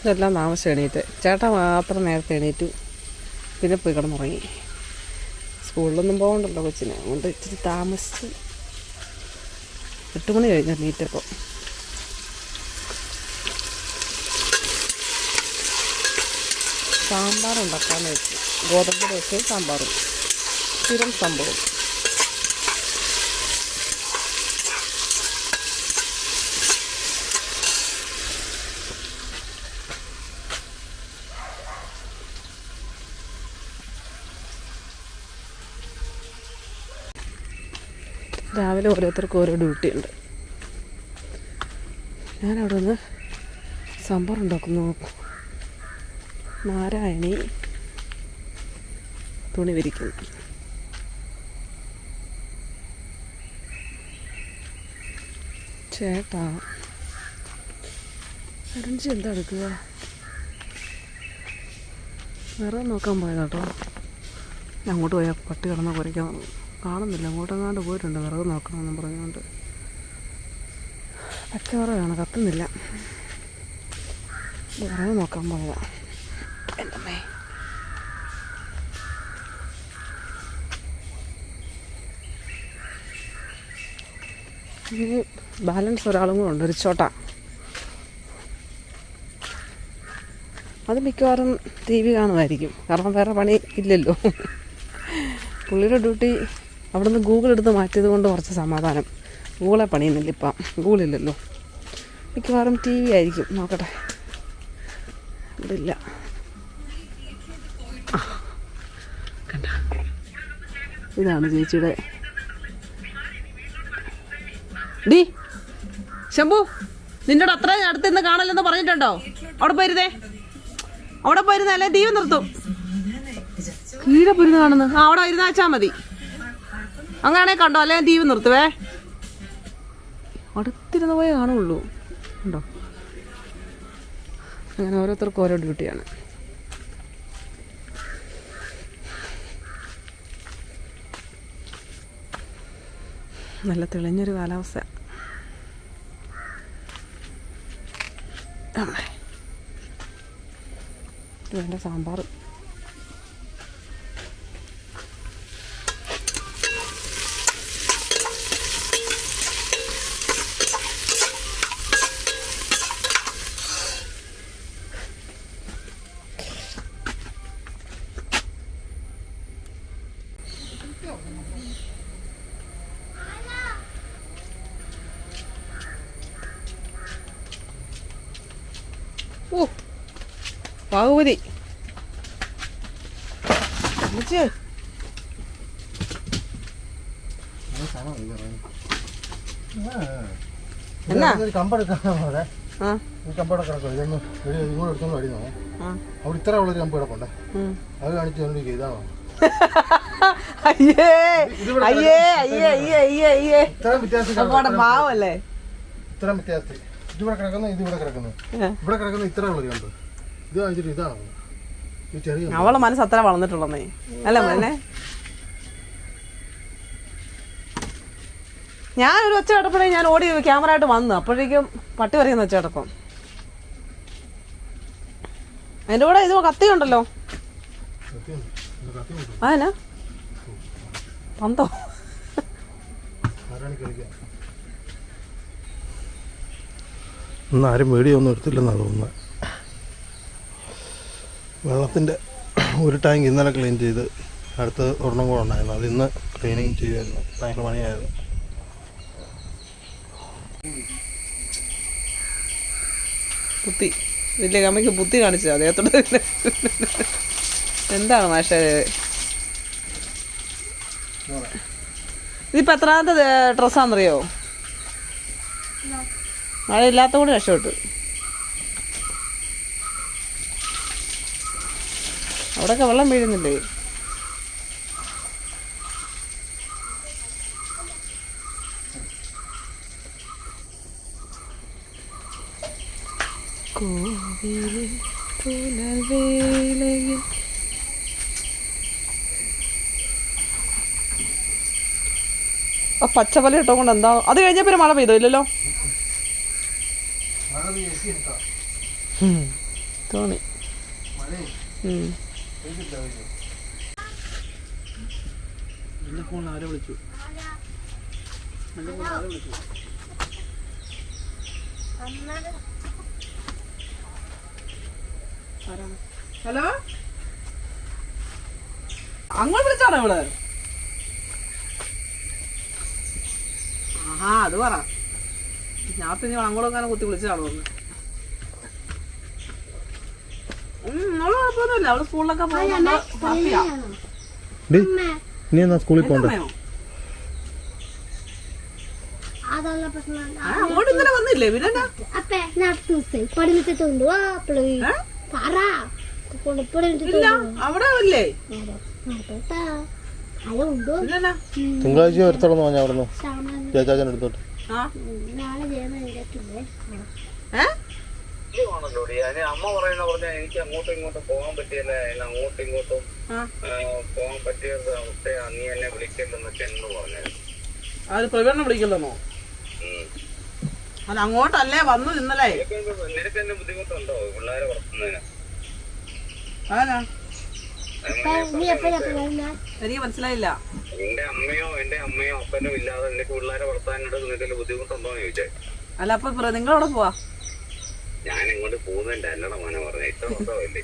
ഇതെല്ലാം താമസം എണീറ്റ്. ചേട്ടാ മാത്രം നേരത്തെ എണീറ്റു. പിന്നെ പോയി കിടന്നുറങ്ങി. സ്കൂളിലൊന്നും പോകണ്ടല്ലോ കൊച്ചിനെ, അതുകൊണ്ട് ഇച്ചിരി താമസിച്ച് 8 മണി കഴിഞ്ഞ എണീറ്റപ്പോൾ. സാമ്പാറുണ്ടാക്കാമെന്ന് വെച്ചു. ഗോതമ്പ് ദോശയും സാമ്പാറും സ്ഥിരം സംഭവം. രാവിലെ ഓരോരുത്തർക്കും ഓരോ ഡ്യൂട്ടിയുണ്ട്. ഞാനവിടെ നിന്ന് സാമ്പാറുണ്ടാക്കുന്നു. നാരായണി തുണി വിരിക്കുന്നു. ചേട്ടാ അരഞ്ചി എന്താ എടുക്കുക? വേറെ നോക്കാൻ പോയതാട്ടോ. അങ്ങോട്ട് പോയാൽ പട്ടി കിടന്ന് കുറയ്ക്കാൻ കാണുന്നില്ല. അങ്ങോട്ടെങ്ങാണ്ട് പോയിട്ടുണ്ട് വിറക് നോക്കണമെന്നും പറഞ്ഞുകൊണ്ട്. പച്ചവിറകാണ്, കത്തുന്നില്ല. വിറക് നോക്കാൻ പോയതാ. എൻ്റെ അമ്മേ, ഇത് ബാലൻസ് ഒരാളും കൂടെ ഉണ്ട്, റിച്ചോട്ടാ. അത് മിക്കവാറും TV കാണുമായിരിക്കും, കാരണം വേറെ പണി ഇല്ലല്ലോ. പുള്ളിയുടെ ഡ്യൂട്ടി അവിടുന്ന് ഗൂഗിൾ എടുത്ത് മാറ്റിയത് കൊണ്ട് കുറച്ച് സമാധാനം. ഗൂഗിളെ പണിയുന്നില്ല ഇപ്പം, ഗൂഗിളില്ലല്ലോ. മിക്കവാറും TV ആയിരിക്കും. നോക്കട്ടെ, ഇവിടെ ഇല്ല. കണ്ട, ഇതാണ് ചേച്ചിയുടെ. ഡി ശംഭു, നിന്നോട് അത്ര അടുത്ത് ഇന്ന് കാണലെന്ന് പറഞ്ഞിട്ടുണ്ടോ? അവിടെ പോയിരുന്നേ, അവിടെ പോയിരുന്നേ, അല്ലെ TV നിർത്തും. കീഴെ പുരുന്ന് കാണുന്നു. അവിടെ ഇരുന്ന് വെച്ചാൽ മതി. അങ്ങാണെ കണ്ടോ, അല്ലെ TV നിർത്തുവേ. അടുത്തിരുന്ന് പോയേ കാണുള്ളൂ. ഉണ്ടോ? അങ്ങനെ ഓരോരുത്തർക്കും ഓരോ ഡ്യൂട്ടിയാണ്. നല്ല തെളിഞ്ഞൊരു കാലാവസ്ഥ. വേണ്ട സാമ്പാർ. ഓ പാകുമതി. എന്നാ കമ്പോടെ കിടക്കും. ഇതൊന്ന് ഇങ്ങോട്ട് എടുത്തോണ്ട് അടിയോ. അവിടെ ഇത്ര ഉള്ളൊരു കമ്പ് കിടപ്പുണ്ടേ, അത് കാണിച്ചു ഇതാണോ? അയ്യേ അയ്യേ അയ്യേ അയ്യേ അയ്യേ അയ്യേ, ഇത്രയും വ്യത്യാസം പാവല്ലേ. ഇത്രയും വ്യത്യാസത്തിൽ ഇതിവിടെ കിടക്കുന്നു, ഇതിവിടെ കിടക്കുന്നു. ഇവിടെ കിടക്കുന്ന ഇത്ര ഉള്ളൊരു കമ്പ്, ഇത് കാണിച്ചിട്ട് ഇതാണോ? ഇത് ചെറിയ. അവളെ മനസ്സ് അത്ര വളർന്നിട്ടുള്ളന്നേ അല്ല മോനെ. ഞാനൊരു ഒച്ച കേട്ടപ്പോഴേ ഞാൻ ഓടി ക്യാമറ ആയിട്ട് വന്നു. അപ്പോഴേക്കും പട്ടി പറയുന്ന ഒച്ച കേട്ടപ്പം. അതിൻ്റെ കൂടെ ഇത് കത്തിയുണ്ടല്ലോ. അതെന്നാ പന്തോ? ഇന്ന് ആരും വീഡിയൊന്നും എടുത്തില്ലെന്നാണ് തോന്നുന്നത്. വെള്ളത്തിൻ്റെ ഒരു ടാങ്ക് ഇന്നലെ ക്ലീൻ ചെയ്ത് അടുത്ത് ഒരെണ്ണം കൂടെ ഉണ്ടായിരുന്നു. അത് ഇന്ന് ക്ലീനിങ് ചെയ്യുമായിരുന്നു. ഭയങ്കര പണിയായിരുന്നു. പുത്തി വലിയ കമ്മയ്ക്ക് പുത്തി കാണിച്ചത് അദ്ദേഹത്തോട്. എന്താണ് മാഷേ ഇതിപ്പോൾ എത്രാമത്തെ ഡ്രസ്സാണെന്നറിയോ? മഴയില്ലാത്ത കൂടി രക്ഷപ്പെട്ടു. അവിടെയൊക്കെ വെള്ളം വീഴുന്നില്ലേ? കോവിലിൽ പുലർവേളയിൽ പച്ചപ്പല ഇട്ടോ കൊണ്ട് എന്താ അത് കഴിഞ്ഞപ്പോൾ മഴ പെയ്തോ? ഇല്ലല്ലോ. മഴ വീശി എടുത്താ തോന്നി. മഴയും പെയ്തില്ല വലിയ. എൻ്റെ ഫോണിൽ ആരെ വിളിച്ചു? എൻ്റെ ഫോണിൽ ആരെ വിളിച്ചു? ഹലോ, അങ്ങോട്ട് വിളിച്ചാണോ ഇവള്? ആഹാ, അത് പറ. ഞാൻ പിന്നെ അങ്ങോട്ടൊക്കെ കുത്തി വിളിച്ചതാണോ ഒന്ന്? അവള് കുഴപ്പമൊന്നുമില്ല, അവള് സ്കൂളിലൊക്കെ പോകുന്നുണ്ട്. ഇനി എന്നാ സ്കൂളിൽ പോകണ്ടേ? അങ്ങോട്ട് ഇന്നലെ വന്നില്ലേ? പിന്നെ ഇല്ല, അവിടെ അല്ലേ? തിങ്കളാഴ്ച വരത്തോളന്ന് പറഞ്ഞ അവിടുന്ന് ചേച്ചാച്ചൻ എടുത്തോട്ട്. അമ്മ പറയുന്ന പറഞ്ഞ എനിക്ക് അങ്ങോട്ടും ഇങ്ങോട്ടും പോകാൻ പറ്റിയല്ല, അങ്ങോട്ടും ഇങ്ങോട്ടും പോകാൻ പറ്റിയ അവസ്ഥയാ, നീ എന്നെ വിളിക്കണ്ടെന്നൊക്കെ എന്ന് പറഞ്ഞത്. അത് പ്രവീണിനെ വിളിക്കല്ലെന്നോ? അത് അങ്ങോട്ടല്ലേ വന്നത് ഇന്നലെ. നിനക്ക് എന്നെ ബുദ്ധിമുട്ടുണ്ടോ പിള്ളേരെ വളർത്തുന്നതിന്? എനിക്ക് മനസ്സിലായില്ല. എന്റെ അമ്മയോ അപ്പനോ ഇല്ലാതെ നിനക്ക് പിള്ളേരെ വളർത്താനായിട്ട് നിനക്ക് ബുദ്ധിമുട്ടുണ്ടോന്ന് ചോദിച്ചേ. അല്ല, അപ്പൊ നിങ്ങളവിടെ പോവാ? ഞാൻ ഇങ്ങോട്ട് പോകുന്നതിന്റെ അല്ലട മോനെ പറഞ്ഞ ഇത്ര ബന്ധമല്ലേ.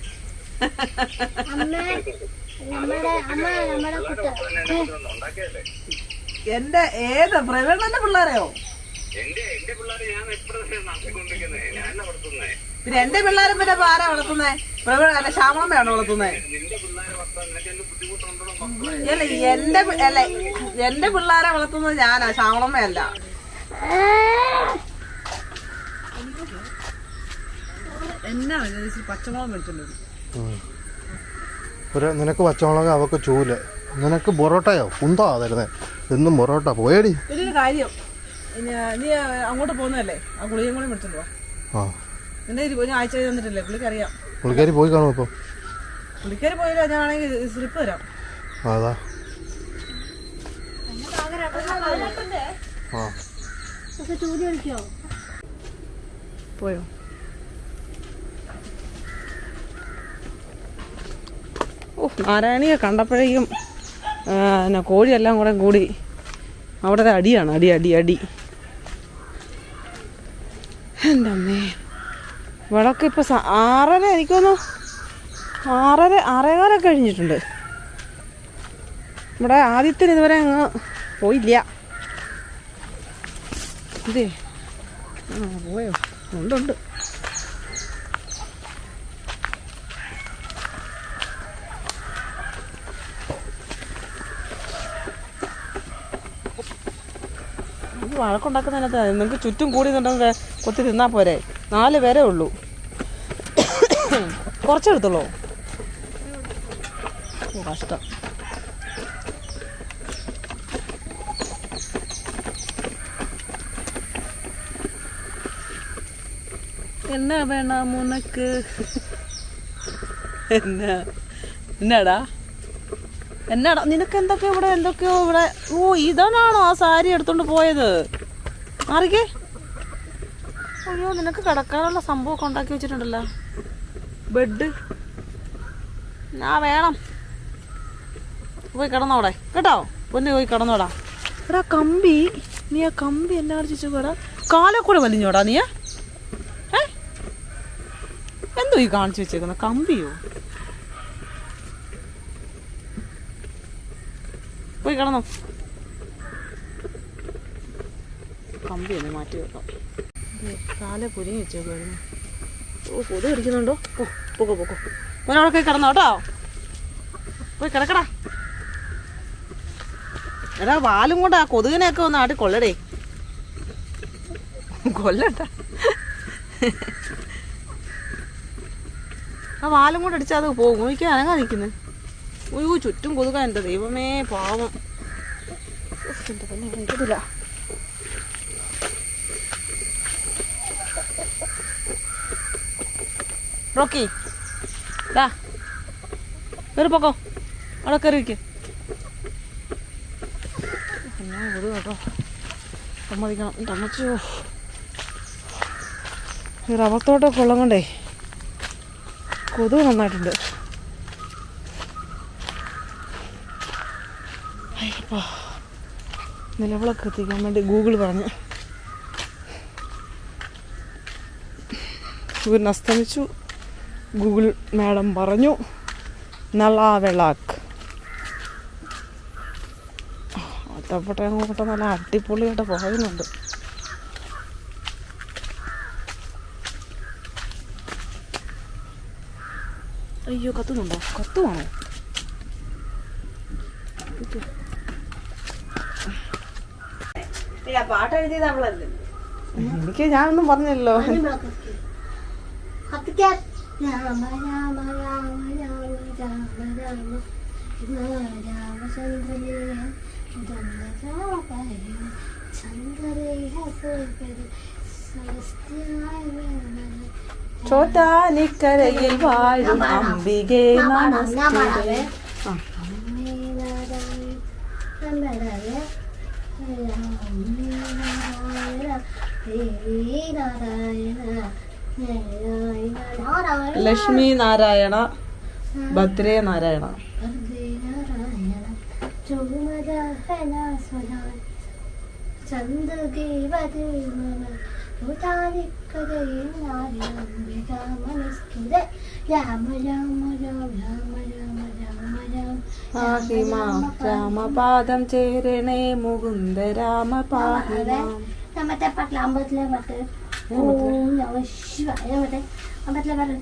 ഉണ്ടാക്കിയല്ലേ എന്റെ ഏത് പ്രവീണന്റെ പിള്ളേരെയോ? എന്റെ പിള്ളേരെ ഞാൻ എപ്പോഴും നടത്തിക്കൊണ്ടിരിക്കുന്നേ, ഞാൻ വളർത്തുന്നേ. പിന്നെ എന്റെ പിള്ളേരെ പിന്നെ ആരാ വളർത്തുന്നേ? പ്രവീണ അല്ല, ശ്യാമളമ്മയാണോ വളർത്തുന്നേ? നിന്റെ പിള്ളേരെ വളർത്താൻ നിനക്ക് എന്നെ ബുദ്ധിമുട്ടുണ്ടോ മക്കളെ? എന്റെ പിള്ളേരെ വളർത്തുന്നത് ഞാനാ, ശ്യാമളമ്മയല്ല. എന്നാ പച്ചമുളക് മേടിച്ചോണ്ട് നിനക്ക് പച്ചമുളക്, അവക്ക് ചൂല്. നിനക്ക് പൊറോട്ടയോ കുന്തോ തരുന്നേ? എന്നും പൊറോട്ട. പോയടി. വലിയൊരു കാര്യം, നീ അങ്ങോട്ട് പോകുന്നതല്ലേ, ആ ഗുളികയും കൂടി മേടിച്ചോണ്ട് വാ. എന്റെ ഒരു ആഴ്ച തന്നിട്ടില്ലേ? പുള്ളിക്കറിയാം. പുള്ളിക്കാരി പോയി കാണും. ഇപ്പൊ പുള്ളിക്കാരി പോയില്ല, ഞാനാണെങ്കിൽ സ്ലിപ്പ് തരാം. അതാ പോയോ? നാരായണിയെ കണ്ടപ്പോഴേക്കും കോഴിയെല്ലാം കൂടി അവിടെ അടിയാണ്. അടി എൻ്റെ അമ്മേ. വിളക്ക് ഇപ്പോൾ 6:30, എനിക്ക് തോന്നുന്നു 6:15 കഴിഞ്ഞിട്ടുണ്ട്. ഇവിടെ ആദ്യത്തിന് ഇതുവരെ അങ്ങ് പോയില്ല. ഇതേ പോയോ? ഉണ്ട്. വഴക്കുണ്ടാക്കുന്നതിനകത്ത് നിങ്ങൾക്ക് ചുറ്റും കൂടി നിന്നുണ്ടെങ്കിൽ കൊത്തി തിന്നാൽ പോരെ? 4 പേരേ ഉള്ളൂ. കുറച്ചെടുത്തുള്ളൂ. കഷ്ടം. എന്നാ വേണം മുനക്ക്? എന്നാടാ നിനക്ക് എന്തൊക്കെയോ ഇവിടെ? ഓ, ഇതാണോ ആ സാരി എടുത്തോണ്ട് പോയത്? മാറിക്കേ. അയ്യോ, നിനക്ക് കിടക്കാനുള്ള സംഭവമൊക്കെ ഉണ്ടാക്കി വെച്ചിട്ടുണ്ടല്ലോ. ബെഡ് വേണം. പോയി കിടന്നോടെ കേട്ടോ, പൊന്നു പോയി കിടന്നോടാ. എടാ കമ്പി, നീ ആ കമ്പി എന്നാ ചോദിച്ചോടാ? കാലെ കൂടെ വലിഞ്ഞോടാ നീ? എന്തോ ഈ കാണിച്ചു വെച്ചേക്കുന്ന കമ്പിയോ? പോയി കിടന്നോ. കമ്പി ഒന്ന് മാറ്റി വെക്കാം. കാലെ പൊരിഞ്ഞ് വെച്ചേക്കുമായിരുന്നു. ഓ, കൊതു കടിക്കുന്നുണ്ടോ? പൊക്കോ മോനവിടെ പോയി കിടന്നോ കേട്ടോ. പോയി കിടക്കടാ. എടാ, വാലും കൊണ്ട് ആ കൊതുകിനെയൊക്കെ ഒന്ന് ആട്ടി കൊള്ളടേ. കൊല്ലട്ട. ആ വാലും കൊണ്ട് അടിച്ചാൽ അത് പോകും. നോക്കിയാൽ അനങ്ങാ നിൽക്കുന്നത്. അയ്യോ, ചുറ്റും കൊതുക. എൻ്റെ ദൈവമേ, പാവം. എൻ്റെ തന്നെ എനിക്കതില്ല. റോക്കി, കയറി പോക്കോ. അവിടെ കയറി വയ്ക്ക്. എന്നാ കൊതുക കേട്ടോ. സമ്മതിക്കണം. തമ്മച്ചോ, ഈ റബ്ബർ തോട്ടമൊക്കെ ഉള്ളത് കൊണ്ടേ കൊതുക് നന്നായിട്ടുണ്ട്. അയ്യപ്പാ, നിലവിളക്ക് എത്തിക്കാൻ വേണ്ടി ഗൂഗിൾ പറഞ്ഞു. സൂര്യൻ അസ്തമിച്ചു. ഗൂഗിൾ മാഡം പറഞ്ഞു നളാവിളക്ക്. ഒറ്റപ്പെട്ട അങ്ങോട്ട് നല്ല അടിപൊളിയായിട്ട് പോകുന്നുണ്ട്. അയ്യോ, കത്തുന്നുണ്ടോ? കത്തുവാണോ? പാട്ട് എഴുതിയത് അവളല്ലേ. എനിക്ക് ഞാനൊന്നും പറഞ്ഞല്ലോ. കത്തിക്കാൻ രാമ രാമ രാമ രാമ രാമ രാമ ചോറ്റാനിക്കരയിൽ വാഴും അംബികേ നമസ്തേ. ലക്ഷ്മി നാരായണ, ഭദ്രേ നാരായണ. രാമപാദം ചേരണേ മുകുന്ദ രാമ പാഹിമാം. മറ്റേ പാട്ടില് അമ്പലത്തിലെ പാട്ട് ഓം നമ ശിവായ. മറ്റേ അമ്പലത്തിലെ പാട്ട്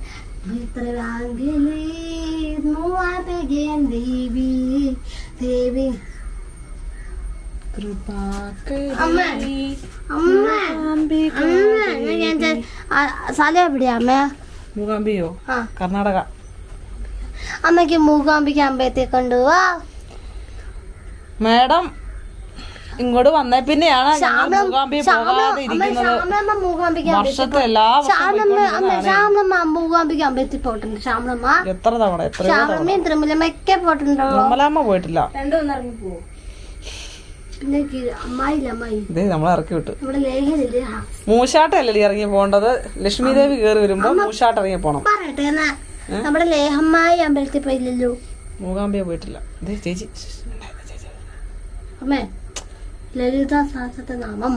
ദേവി ദേവി സ്ഥലം എവിടെയാ അമ്മ? മൂകാംബിയോ? കർണാടക. അമ്മക്ക് മൂകാംബിക്ക് അമ്പലത്തെ കൊണ്ടുപോവാ. മാഡം ഇങ്ങോട്ട് വന്നേ പിന്നെയാണ് ഞങ്ങൾ മൂകാംബി പോകാതെ ഇരിക്കുന്നത്. വർഷത്തെ എല്ലാ മൂകാംബിക്ക് അമ്പലത്തിൽ പോയിട്ടുണ്ട്. ശ്യാമളമ്മ എത്ര തവണ? ശ്യാമളമ്മയും തിരുമലമ്മയൊക്കെ പോയിട്ടുണ്ടോ? തിരുമലാമ്മ പോയിട്ടില്ല. രണ്ടും ഇറങ്ങി പോവും. പിന്നെ അമ്മായില്ല, അമ്മായി ഇതേ നമ്മളെ ഇറക്കി വിട്ടു. നമ്മുടെ ലേഖനില്ലേ മൂശാട്ടല്ലേ ഇറങ്ങി പോകേണ്ടത്? ലക്ഷ്മി ദേവി കയറി വരുമ്പോ മൂശാട്ട് ഇറങ്ങി പോണം. പറയട്ടെ എന്നാ, നമ്മുടെ ലേഹമ്മായി അമ്പലത്തിൽ പോയില്ലല്ലോ. മൂകാംബിയെ പോയിട്ടില്ല. ചേച്ചി അമ്മേ, ലളിതാ സഹസ്രനാമം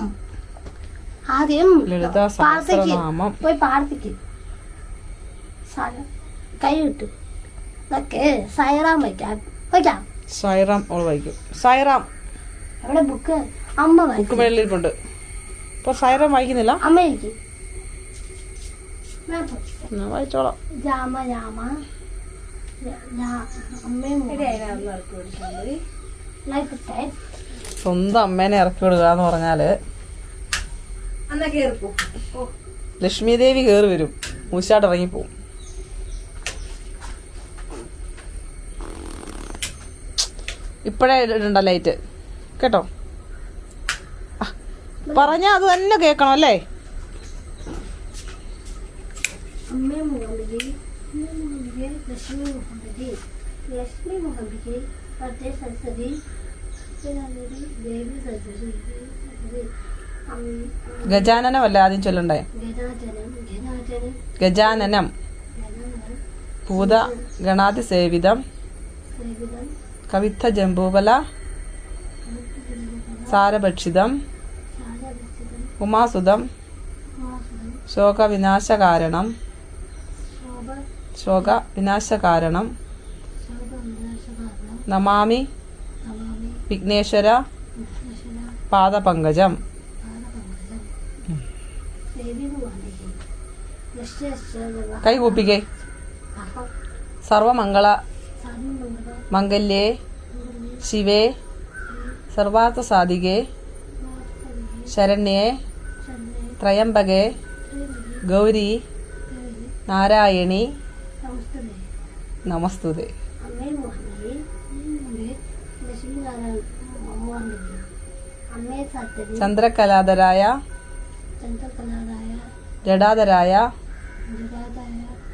ആദ്യം ലളിതാ സഹസ്രനാമം പോയി പ്രാർത്ഥിക്കും. കൈ കിട്ടും. ഇതൊക്കെ സൈറാം വയ്ക്കാം. സൈറാം അവൾ വായിക്കും. സൈറാം അവിടെ ബുക്ക് അമ്മ ബുക്ക് മേളിലിരിപ്പുണ്ട്. ഇപ്പൊ സൈറാം വായിക്കുന്നില്ല. അമ്മ എനിക്ക് വായിച്ചോളാം. രാമ രാമ അമ്മയും സ്വന്തം അമ്മേനെ ഇറക്കി വിടുക എന്ന് പറഞ്ഞാല് ലക്ഷ്മി ദേവി കയറി വരും, മൂശാട്ട് ഇറങ്ങിപ്പോവും. ഇപ്പഴേ ഇടണ്ട ലൈറ്റ് കേട്ടോ. പറഞ്ഞാ അത് തന്നെ കേക്കണം അല്ലേ? ലക്ഷ്മി മുഹമ്പിക്ക് മറ്റേ സരസ്വതി ദേവി സരസ്വതി ഗജാനനമല്ല ആദ്യം ചൊല്ലണ്ടേ? ഗജാനനം ഭൂത ഗണാതി സേവിതം കവിത്ത ജംബൂബല സാരഭക്ഷിതം ഉമാസുതം ശോകവിനാശകാരണം നമാമി വിഘ്നേശ്വര പാദപങ്കജം. കൈ കൂപ്പിക്കേ. സർവമംഗള മംഗല്യേ ശിവേ സർവാർത്ഥ സാധികേ ശരണ്യേ ത്രയംബകേ ഗൗരി നാരായണി നമസ്തുതേ. ചന്ദ്രകലാധരായ ജഡാധരായ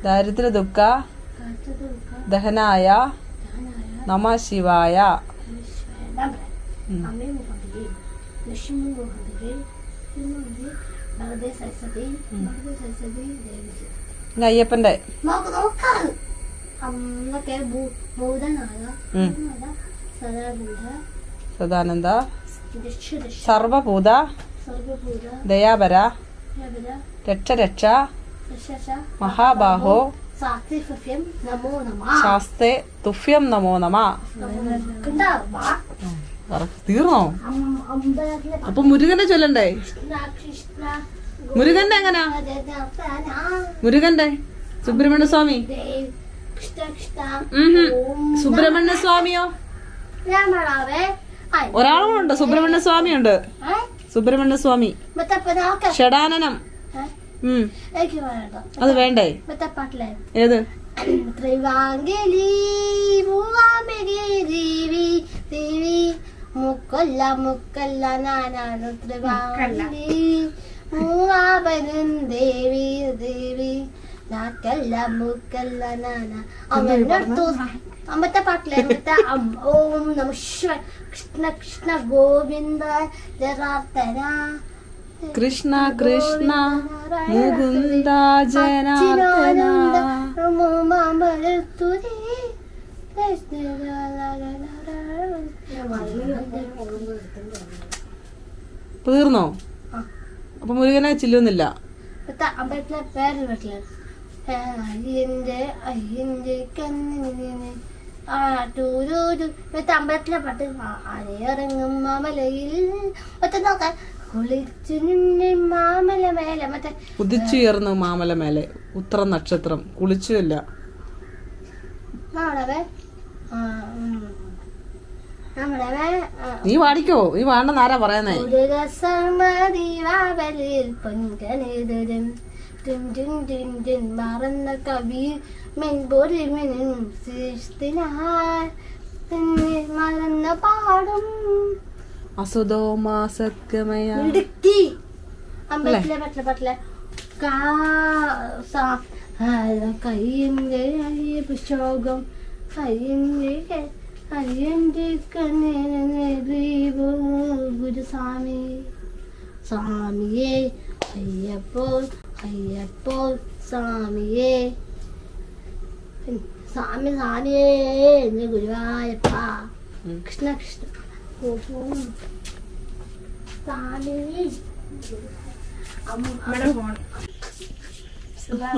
ദാരിദ്ര്യ ദുഃഖ ദഹനായ നമ ശിവായ. അമ്പലത്തിലെ സരസ്വതി ദേവി. അയ്യപ്പന്റെ നോക്കാം. അന്നൊക്കെ ഭൂതനാഥ സദാനന്ദ സർവഭൂത ദയാപര രക്ഷ മഹാബാഹോ ശാസ്തേ തുഭ്യം നമോ നമ. തീർന്നോ? അപ്പൊ മുരുകന്റെ ചൊല്ലണ്ടേ? മുരുകന്റെ എങ്ങനാ? മുരുകന്റെ സുബ്രഹ്മണ്യ സ്വാമി. സുബ്രഹ്മണ്യ സ്വാമിയോ? ഒരാളുണ്ട് സുബ്രഹ്മണ്യ സ്വാമി ഉണ്ട്. സുബ്രഹ്മണ്യ സ്വാമി ഷടാനനം. അത് വേണ്ടേ? ഏത്? ത്രിവാംഗലി ദേവി ദേവി മുക്കൊല്ല നാനാണ് ത്രിവാംഗലി മൂവാപനും ദേവി ദേവി നാക്കല്ല മുക്കല്ല നാന. അമ്പത്തെ പാട്ടിലെ ഓം നമ ശിവായ കൃഷ്ണ കൃഷ്ണ ഗോവിന്ദ ജനാർദ്ദന കൃഷ്ണ കൃഷ്ണ മുകുന്ദ ജനാർദ്ദന. തീർന്നോ? അപ്പൊ മുരുകനെ ചില്ലുന്നില്ല. അമ്പലത്തിലെ പേര് വീട്ടില് അയ്യന്റെ കണ്ണിന് അമ്പലത്തിലെ പാട്ട് അരയിറങ്ങും മാമലയിൽ ഒറ്റ നോക്കാൻ കുളിച്ചു മാമല മേലെ മറ്റേ ഉദിച്ചുയർന്നു മാമല മേലെ ഉത്തര നക്ഷത്രം കുളിച്ചുമില്ല. നീ പാടിക്കോ. നീ പാടണെന്ന് ആരാ പറയുന്നേ? മറന്ന കവി മറന്ന പാടും അസുതോമാസക്കമയ അമ്പലത്തിലെ പറ്റില്ല കയ്യന്റെ അഭിഷോകം അയ്യന്റെ കണ്ണീരീപു ഗുരുസ്വാമി സ്വാമിയേ അയ്യപ്പോ അയ്യപ്പോ സ്വാമിയേ സ്വാമി സ്വാമിയേ ഗുരുവായപ്പ കൃഷ്ണ കൃഷ്ണ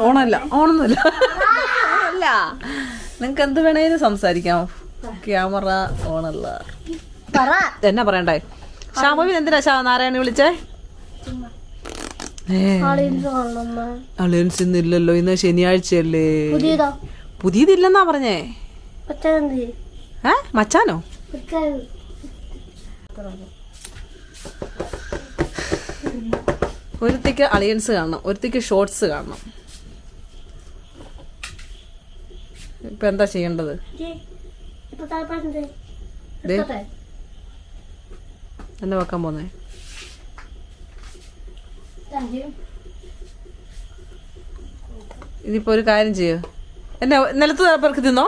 ഓണല്ല ഓണൊന്നുമില്ല അല്ല. നിങ്ങക്ക് എന്ത് വേണേലും സംസാരിക്കാം. ക്യാമറ ഓണല്ല. എന്നാ പറയണ്ടേ? ശ്യാമവിൻ എന്തിനാ നാരായണി വിളിച്ചേ? അലയൻസ് ഇന്നില്ലല്ലോ. ഇന്ന് ശനിയാഴ്ചയല്ലേ? പുതിയതില്ലെന്നാ പറഞ്ഞേ. മച്ചാനോ? ഒരുത്തിക്ക് അലയൻസ് കാണണം, ഒരുത്തിക്ക് ഷോർട്സ് കാണണം. ഇപ്പൊ എന്താ ചെയ്യേണ്ടത്? എന്നെ വെക്കാൻ പോന്നേ? ഇതിപ്പോ ഒരു കാര്യം ചെയ്യോ, എന്നെ നിലത്ത് പേർക്ക് തിന്നോ?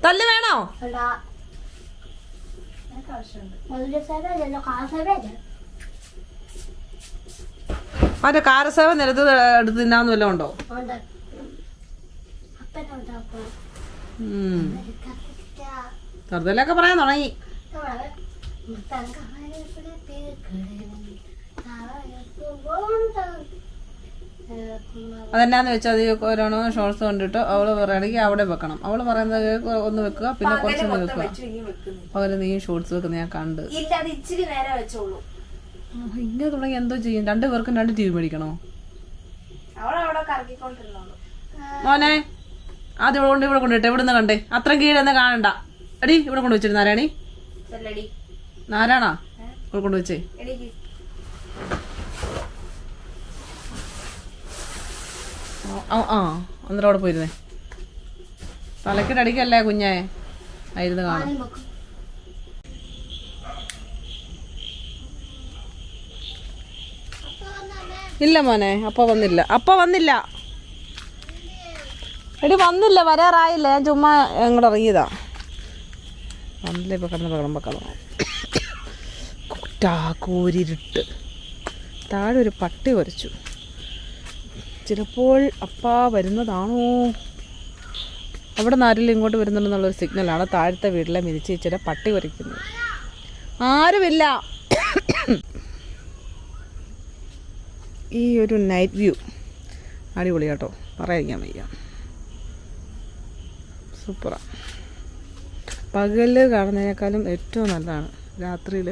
തല്ല് വേണോ? മറ്റേ കാരസേവ നിലത്ത് എടുത്ത് തിന്നാന്ന് വല്ലതും ഉണ്ടോ? ചെറുതലൊക്കെ പറയാൻ തുടങ്ങി. അതെന്നാന്ന് വെച്ചാൽ അത് ഓരോണോ ഷോർട്സ് കണ്ടിട്ട് അവള് പറയുകയാണെങ്കിൽ അവിടെ വെക്കണം. അവള് പറയുന്നത് ഒന്ന് വെക്കുക, പിന്നെ കുറച്ചൊന്ന് വെക്കുക. അതുപോലെ നീ ഷോർട്സ് വെക്കുന്ന ഞാൻ കണ്ട്. ഇങ്ങനെ തുടങ്ങി എന്തോ ചെയ്യും? 2 പേർക്കും 2 TV മേടിക്കണോ? മോനെ ആദ്യം ഇവിടെ കൊണ്ടിട്ട് ഇവിടെ നിന്ന് കണ്ടേ. അത്രയും കീഴെന്ന് കാണണ്ട. എടി ഇവിടെ കൊണ്ട് വെച്ചിട്ട് നാരായണി നാരായണ ഇവിടെ കൊണ്ടുവച്ചേ. അന്നേരം അവിടെ പോയിരുന്നേ. തലക്കിട്ടടിക്കല്ലേ കുഞ്ഞേ, ആയിരുന്നു കാണാം. ഇല്ല മോനെ, അപ്പ വന്നില്ല. എടി വന്നില്ല, വരാറായില്ല. ഞാൻ ചുമ്മാ അങ്ങോട്ട് ഇറങ്ങിയതാ. വന്നില്ല. ഇപ്പൊ കിടന്ന് വെക്കണം. കൂരിരുട്ട്. താഴെ ഒരു പട്ടി കുരച്ചു. ചിലപ്പോൾ അപ്പാ വരുന്നതാണോ? അവിടെ നിന്ന് ആരെങ്കിലും ഇങ്ങോട്ട് വരുന്നുണ്ടെന്നുള്ളൊരു സിഗ്നലാണ് താഴത്തെ വീട്ടിലെ മിനിച്ചേച്ചിയുടെ പട്ടി കുരയ്ക്കുന്നത്. ആരുമില്ല. ഈ ഒരു നൈറ്റ് വ്യൂ അടിപൊളി കേട്ടോ, പറയാൻ വയ്യ. സൂപ്പറാണ്. പകൽ കാണുന്നതിനേക്കാളും ഏറ്റവും നല്ലതാണ് രാത്രിയിൽ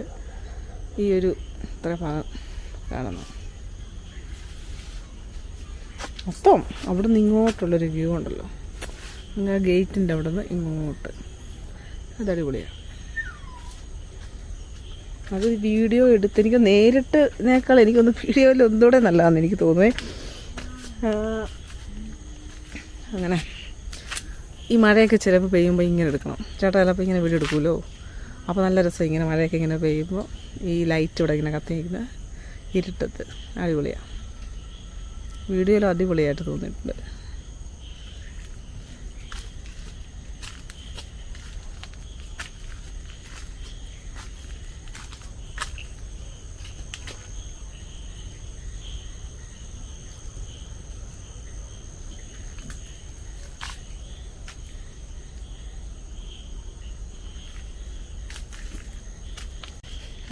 ഈ ഒരു ഇത്ര ഭാഗം കാണുന്നത്. മൊത്തം അവിടെ നിന്ന് ഇങ്ങോട്ടുള്ളൊരു വ്യൂ ഉണ്ടല്ലോ, അങ്ങനെ ഗേറ്റിൻ്റെ അവിടെ നിന്ന് ഇങ്ങോട്ട്, അതടിപൊളിയാണ്. അത് വീഡിയോ എടുത്ത് എനിക്ക് നേരിട്ടതിനേക്കാൾ എനിക്കൊന്ന് വീഡിയോയിൽ ഒന്നുകൂടെ നല്ലതാണെന്ന് എനിക്ക് തോന്നുവേ. അങ്ങനെ ഈ മഴയൊക്കെ ചിലപ്പോൾ പെയ്യുമ്പോൾ ഇങ്ങനെ എടുക്കണം. ചേട്ടാ ചിലപ്പോൾ ഇങ്ങനെ വീഡിയോ എടുക്കുമല്ലോ, അപ്പോൾ നല്ല രസം. ഇങ്ങനെ മഴയൊക്കെ ഇങ്ങനെ പെയ്യുമ്പോൾ ഈ ലൈറ്റ് ഇവിടെ ഇങ്ങനെ കത്തി നിൽക്കുന്ന ഇരുട്ടത്ത് അടിപൊളിയാണ്. വീഡിയോയിൽ അടിപൊളിയായിട്ട് തോന്നിയിട്ടുണ്ട്.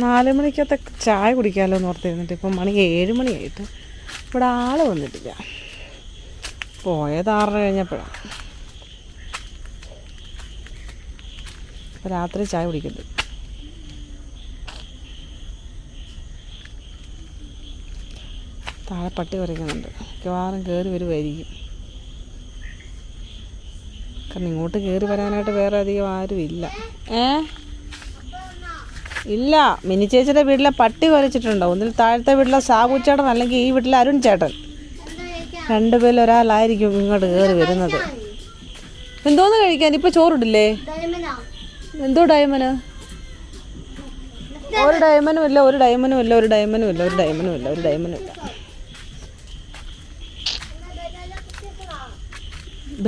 നാല് മണിക്കകത്തെ ചായ കുടിക്കാമല്ലോ എന്ന് ഓർത്തിരുന്നിട്ട് ഇപ്പം മണി 7 മണിയായിട്ട് ഇവിടെ ആൾ വന്നിട്ടില്ല. പോയത് 6:30 കഴിഞ്ഞപ്പോഴാണ്. അപ്പോൾ രാത്രി ചായ കുടിക്കരുത്. താഴെ പട്ടി കുരയ്ക്കുന്നുണ്ട്. മിക്കവാറും കയറി വരുമായിരിക്കും. കാരണം ഇങ്ങോട്ട് കയറി വരാനായിട്ട് വേറെ അധികം ആരും ഇല്ല. ഇല്ല, മിനി ചേച്ചിയുടെ വീട്ടിലെ പട്ടി കുരച്ചിട്ടുണ്ടോ? ഒന്നിൽ താഴത്തെ വീട്ടിലെ സാബു ചേട്ടൻ, അല്ലെങ്കിൽ ഈ വീട്ടിലെ അരുൺ ചേട്ടൻ. രണ്ടുപേരിൽ ഒരാളായിരിക്കും ഇങ്ങോട്ട് കയറി വരുന്നത്. എന്തോന്ന് കഴിക്കാൻ? ഇപ്പം ചോറിടില്ലേ? എന്തോ ഡയമന്? ഒരു ഡയമനും ഇല്ല, ഒരു ഡയമനും ഇല്ല, ഒരു ഡയമനും ഇല്ല, ഒരു ഡയമനും ഇല്ല, ഒരു ഡയമനും ഇല്ല.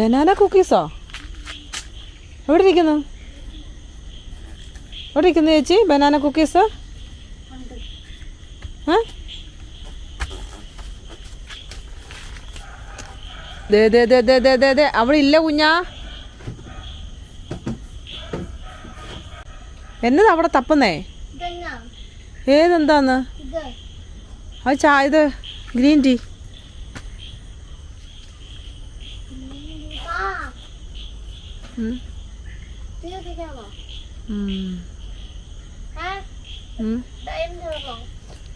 ബനാന കുക്കീസോ? എവിടെ ഇരിക്കുന്നു? എവിടെ ഇരിക്കുന്നു ചേച്ചി ബനാന കുക്കീസ്? അവിടെ ഇല്ല കുഞ്ഞാ. എന്നതാ അവിടെ തപ്പുന്നേ? ഏതെന്താന്ന്? അത് ഇത് ഗ്രീൻ ടീ.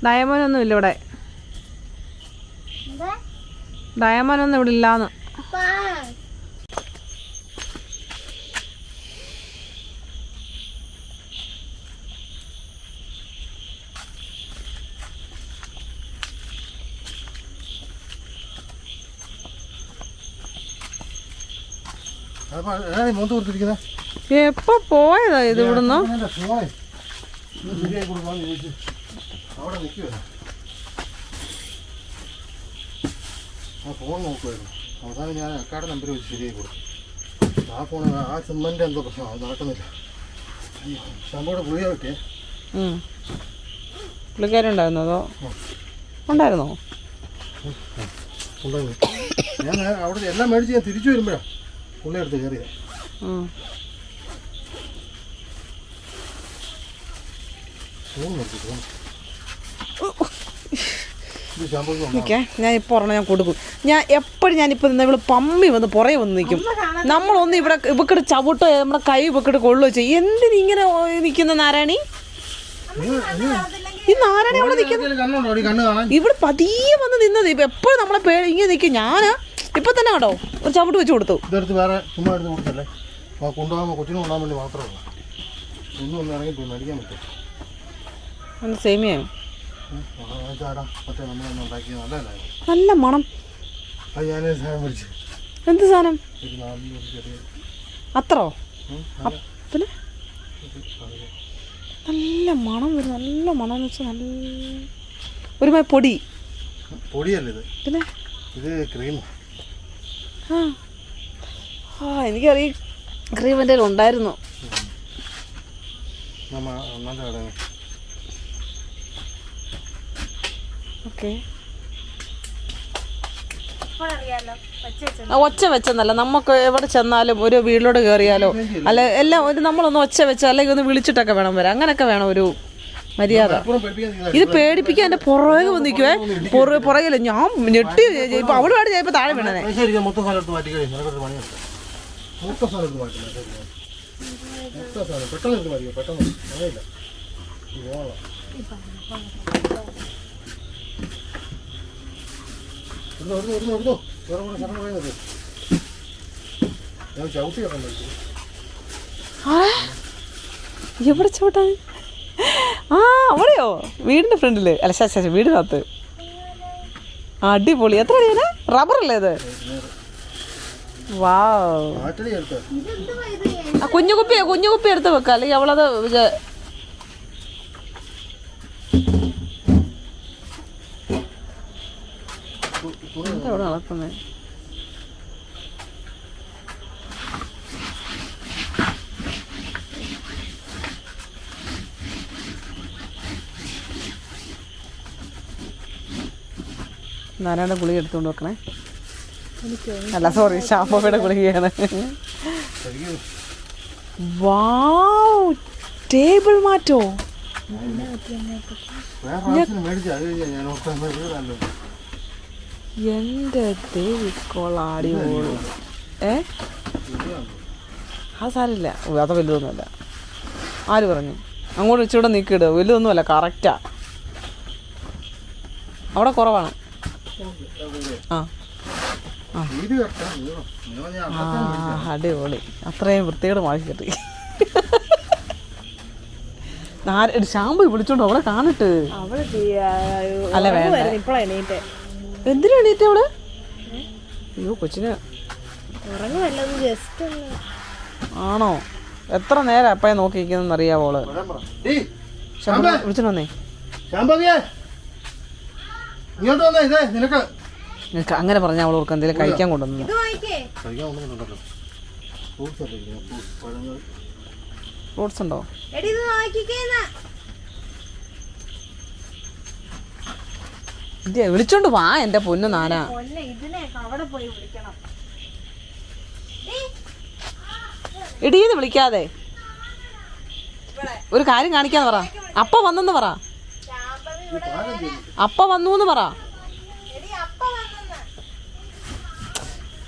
ഡയമനൊന്നും ഇല്ല ഇവിടെ. ഡയമനൊന്നും ഇവിടെ ഇല്ലാന്ന്. എപ്പോ പോയതാ ഇത് ഇവിടുന്ന്? അവിടെ നിൽക്കുവല്ലോ. ആ ഫോൺ നോക്കുമായിരുന്നു. അവസാനം ഞാൻ അക്കാടെ നമ്പർ വെച്ച് ശരിയായി കൊടുത്തു. ആ ഫോൺ ആ സിമ്മൻ്റെ എന്തോ പ്രശ്നം, അത് നടക്കുന്നില്ല. ശമ്പോടെ ഗുളിക കിട്ടിയേ. പുള്ളിക്കാരുണ്ടായിരുന്നോ? അതോ ഉണ്ടായിരുന്നോ? ഉണ്ടായിരുന്നു. ഞാൻ അവിടെ എല്ലാം മേടിച്ച് ഞാൻ തിരിച്ചു വരുമ്പോഴാണ് പുള്ളി എടുത്ത് കയറിയത്. ഞാൻ ഇപ്പോൾ ഒരെണ്ണം ഞാൻ കൊടുക്കും. ഞാൻ എപ്പോഴും ഞാനിപ്പോൾ നിന്ന് ഇവിടെ പമ്മി വന്ന് പുറകെ വന്ന് നിൽക്കും. നമ്മളൊന്ന് ഇവിടെ ഇവക്കിട്ട് ചവിട്ടോ നമ്മുടെ കൈ ഇവക്കിട്ട് കൊള്ളുകയോ ചെയ്യും. എന്തിനിങ്ങനെ നിൽക്കുന്ന നാരായണി? ഈ നാരായണി അവിടെ നിൽക്കുന്നത് ഇവിടെ പതിയെ വന്ന് നിന്നത്. ഇപ്പം എപ്പോഴും നമ്മളെ ഇങ്ങനെ നിൽക്കും. ഞാൻ ഇപ്പം തന്നെ കേട്ടോ ഒരു ചവിട്ട് വെച്ച് കൊടുത്തു. ഇതെടുത്ത് വേറെ ചുമ്മാ എടുത്ത് കൊടുത്തല്ലേ, കൊണ്ടുപോകാൻ കൊച്ചിന് കൊണ്ടുപോകാൻ വേണ്ടി മാത്രമല്ല. ഒന്നും ഒന്ന് ഇറങ്ങി മേടിക്കാൻ പറ്റും. സേമിയോ? നല്ല മണം. എന്ത് സാധനം? അത്രോ? പിന്നെ നല്ല മണം വരും. നല്ല മണം എന്ന് വെച്ചാൽ നല്ല ഒരുമാതിരി പൊടിയല്ല ഇത്. പിന്നെ ഇത് ക്രീം. എനിക്കറിയാം ക്രീം എൻ്റെ ഉണ്ടായിരുന്നു. ഓക്കെ. അറിയാലോ ഒച്ച വെച്ചെന്നല്ല, നമുക്ക് എവിടെ ചെന്നാലും ഒരു വീട്ടിലോട്ട് കയറിയാലോ അല്ല എല്ലാം ഒരു നമ്മളൊന്ന് ഒച്ച വെച്ചോ അല്ലെങ്കിൽ ഒന്ന് വിളിച്ചിട്ടൊക്കെ വേണം വരാം. അങ്ങനെയൊക്കെ വേണം ഒരു മര്യാദ. ഇത് പേടിപ്പിക്കാൻ എൻ്റെ പുറകെ വന്ന് നിൽക്കുവേ. പുറകില്ല ഞാൻ ഞെട്ടി. ഇപ്പൊ അവളുമായിട്ട് ഞാൻ ഇപ്പൊ താഴെ വീണേ. എവിടെ ചവിട്ടാൻ? ആ അവിടെയോ? വീടിന്റെ ഫ്രണ്ടില് അല്ല ശാശ വീടിനകത്ത്. അടിപൊളി. എത്ര അടിയാണ്? റബ്ബറല്ലേ ഇത്? വാവ്. കുഞ്ഞു കുപ്പി എടുത്ത് വെക്കാം, അല്ലെങ്കിൽ അവളത് എന്താ അവിടെ നടക്കുന്നത്? നാരായണ ഗുളിക എടുത്തുകൊണ്ട് വെക്കണേ. അല്ല സോറി, ഷാമ്പയുടെ ഗുളികയാണ്. വാവ്, ടേബിൾ മാറ്റോ? എന്റെ ദേവിക്കോളാടി പോളി. അത് സാരില്ല, അത് വലുതൊന്നുമല്ല. ആര് പറഞ്ഞു? അങ്ങോട്ട് ഇച്ചിവിടെ നീക്കിയിടുക. വലുതൊന്നുമല്ല, കറക്റ്റാ. അവിടെ കുറവാണ്. ആ അടിപൊളി. അത്രയും വൃത്തിയോട് മാറ്റി കെട്ടി. ഷാമ്പു വിളിച്ചോണ്ടോ അവളെ കാണിട്ട്? അല്ല വേണ്ട. എന്തിനാ എണീറ്റ് അവള്? അയ്യോ കൊച്ചിന് ആണോ? എത്ര നേരം അപ്പഴേ നോക്കിയിരിക്കുന്ന അറിയാവോ അവള്? വിളിച്ചോ വന്നേ. നിനക്ക് അങ്ങനെ പറഞ്ഞ അവൾ ഓർക്ക് എന്തെങ്കിലും കഴിക്കാൻ കൊണ്ടുവന്നു. ഫ്രൂട്ട്സ് ഉണ്ടോ? വിളിച്ചോണ്ട് വാ എന്റെ പൊന്നു നാന. ഇടീന്ന് വിളിക്കാതെ ഒരു കാര്യം കാണിക്കാന്ന് പറ. അപ്പ വന്നെന്ന് പറ. അപ്പ വന്നു പറ.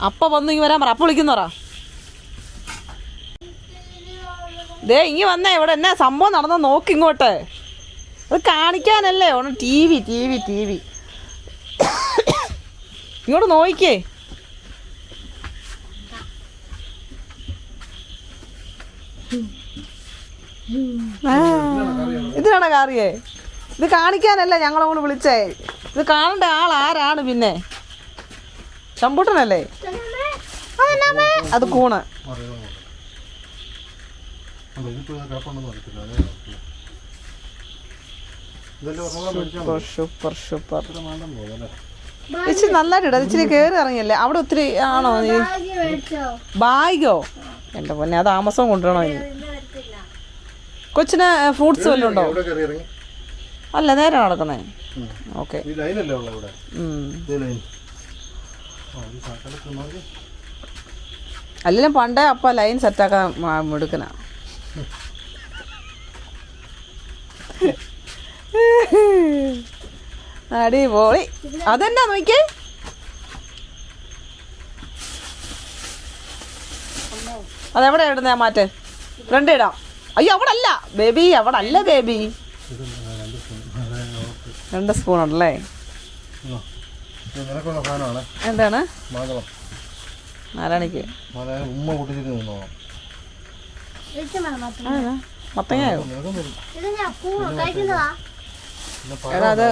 അപ്പ വന്നു ഇങ്ങ് വരാൻ പറ. അപ്പ വിളിക്കുന്ന പറ. ദേ ഇങ്ങ് വന്നേ. ഇവിടെ എന്നാ സംഭവം നടന്ന നോക്കി ഇങ്ങോട്ട്. അത് കാണിക്കാനല്ലേ ഓണം. ടി വി ഇങ്ങോട്ട് നോക്കിക്കേ. ഇതിനാണോ കാറിയേ? ഇത് കാണിക്കാനല്ല ഞങ്ങളങ്ങോട്ട് വിളിച്ചേ. ഇത് കാണേണ്ട ആൾ ആരാണ് പിന്നെ? ശമ്പൂട്ടനല്ലേ? അത് കൂണ്. സൂപ്പർ ഇച്ചിരി നല്ലതായിട്ട് ഇടാം. ഇച്ചിരി കയറി ഇറങ്ങിയല്ലേ അവിടെ ഒത്തിരി ആണോ? ബാഗോ? എൻ്റെ പൊന്നെ, അത് ആമസോൺ കൊണ്ടുവരണോ? ഇനി കൊച്ചിന് ഫ്രൂട്ട്സ് വല്ലതും ഉണ്ടോ? അല്ല നേരെ നടക്കുന്നേ. ഓക്കെ. അല്ലെങ്കിലും പണ്ടേ അപ്പ ലൈൻ സെറ്റാക്കാൻ എടുക്കണ. അടിപൊളി. അതെന്നാ നോക്കിയേ. അതെവിടെ ഇടുന്ന മാറ്റ്? ഫ്രണ്ട് ഇടാം. അയ്യോ അവിടെ അല്ല ബേബി, അവിടെ അല്ല ബേബി. 2 സ്പൂൺ ഉണ്ടല്ലേ? എന്താണ് നാരായണിക്ക്? മത്തങ്ങയോ? എടാ അത്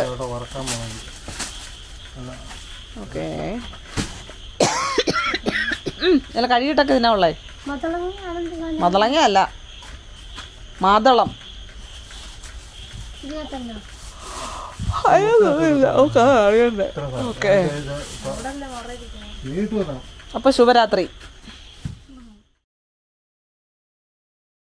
ഓക്കെ. ഇല്ല കഴുകിയിട്ടൊക്കെ ഇതിനാ ഉള്ളേ. മതളങ്ങ അല്ല, മാതളം. അപ്പൊ ശുഭരാത്രി.